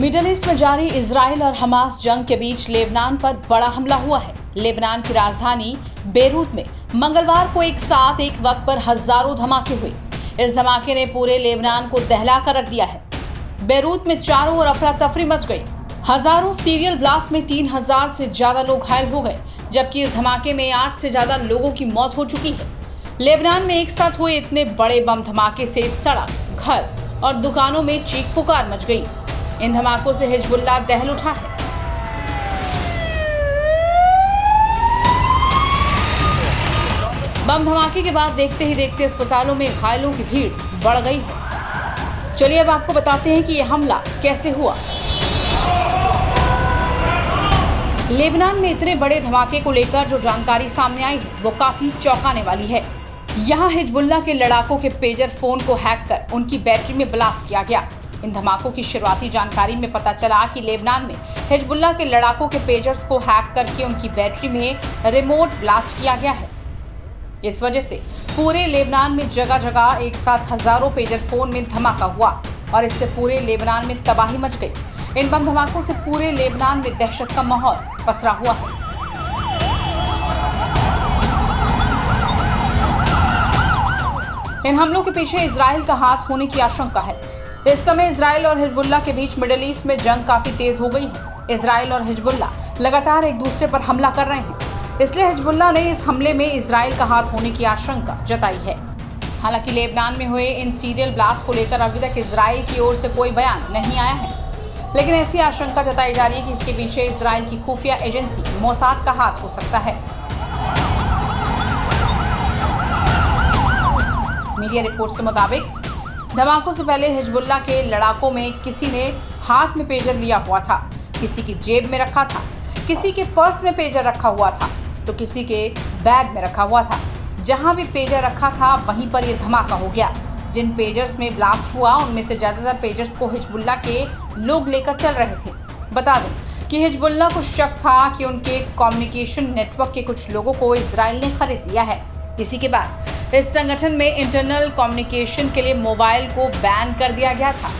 Middle east में जारी Israel और हमास जंग के बीच लेबनान पर बड़ा हमला हुआ है। लेबनान की राजधानी बेरूत में मंगलवार को एक साथ एक वक्त पर हजारों धमाके हुए। इस धमाके ने पूरे लेबनान को दहला कर रख दिया है। बेरूत में चारों ओर अफरा तफरी मच गई। हजारों सीरियल ब्लास्ट में 3000 से ज्यादा लोग घायल हो गए, जबकि इस धमाके में 8 से ज्यादा लोगों की मौत हो चुकी है। लेबनान में एक साथ हुए इतने बड़े बम धमाके से सड़क, घर और दुकानों में चीख पुकार मच गई। इन धमाकों से हिजबुल्लाह दहल उठा है। बम धमाके के बाद देखते ही देखते अस्पतालों में घायलों की भीड़ बढ़ गई है। चलिए अब आपको बताते हैं कि यह हमला कैसे हुआ। लेबनान में इतने बड़े धमाके को लेकर जो जानकारी सामने आई है वो काफी चौंकाने वाली है। यहाँ हिजबुल्लाह के लड़ाकों के पेजर फोन को हैक कर उनकी बैटरी में ब्लास्ट किया गया। इन धमाकों की शुरुआती जानकारी में पता चला कि लेबनान में हिजबुल्लाह के लड़ाकों के पेजर्स को हैक करके उनकी बैटरी में रिमोट ब्लास्ट किया गया है। इस वजह से पूरे लेबनान में जगह जगह एक साथ हजारों पेजर फोन में धमाका हुआ और इससे पूरे लेबनान में तबाही मच गई। इन बम धमाकों से पूरे लेबनान में दहशत का माहौल पसरा हुआ है। इन हमलों के पीछे इजराइल का हाथ होने की आशंका है। इस समय इजराइल और हिजबुल्लाह के बीच मिडिल ईस्ट में जंग काफी तेज हो गई है। इजराइल और हिजबुल्लाह लगातार एक दूसरे पर हमला कर रहे हैं, इसलिए हिजबुल्लाह ने इस हमले में इजराइल का हाथ होने की आशंका जताई है। हालांकि लेबनान में हुए इन सीरियल ब्लास्ट को लेकर अभी तक इजराइल की ओर से कोई बयान नहीं आया है, लेकिन ऐसी आशंका जताई जा रही है कि इसके पीछे इजराइल की खुफिया एजेंसी मोसाद का हाथ हो सकता है। मीडिया रिपोर्ट्स के मुताबिक धमाकों से पहले हिजबुल्लाह के लड़ाकों में किसी ने हाथ में पेजर लिया हुआ था, किसी की जेब में रखा था, किसी के पर्स में पेजर रखा हुआ था, तो किसी के बैग में रखा हुआ था। जहां भी पेजर रखा था वहीं पर यह धमाका हो गया। जिन पेजर्स में ब्लास्ट हुआ उनमें से ज्यादातर पेजर्स को हिजबुल्लाह के लोग लेकर चल रहे थे। बता दें कि हिजबुल्लाह को शक था कि उनके कम्युनिकेशन नेटवर्क के कुछ लोगों को इजराइल ने खरीद लिया है। इसी के बाद इस संगठन में इंटरनल कम्युनिकेशन के लिए मोबाइल को बैन कर दिया गया था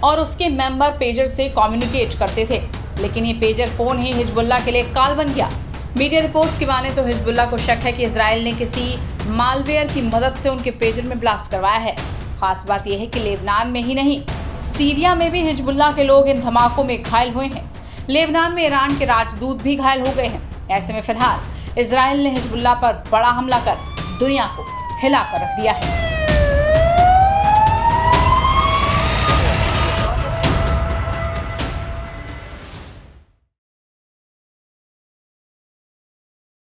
और उसके मेंबर पेजर से कम्युनिकेट करते थे, लेकिन ये पेजर फोन ही हिजबुल्लाह के लिए काल बन गया। मीडिया रिपोर्ट्स की माने तो हिजबुल्लाह को शक है कि इजराइल ने किसी मालवेयर की मदद से उनके पेजर में ब्लास्ट करवाया है। खास बात यह है कि लेबनान में ही नहीं, सीरिया में भी हिजबुल्लाह के लोग इन धमाकों में घायल हुए हैं। लेबनान में ईरान के राजदूत भी घायल हो गए हैं। ऐसे में फिलहाल इजराइल ने हिजबुल्लाह पर बड़ा हमला कर दुनिया को हिला कर रख दिया है।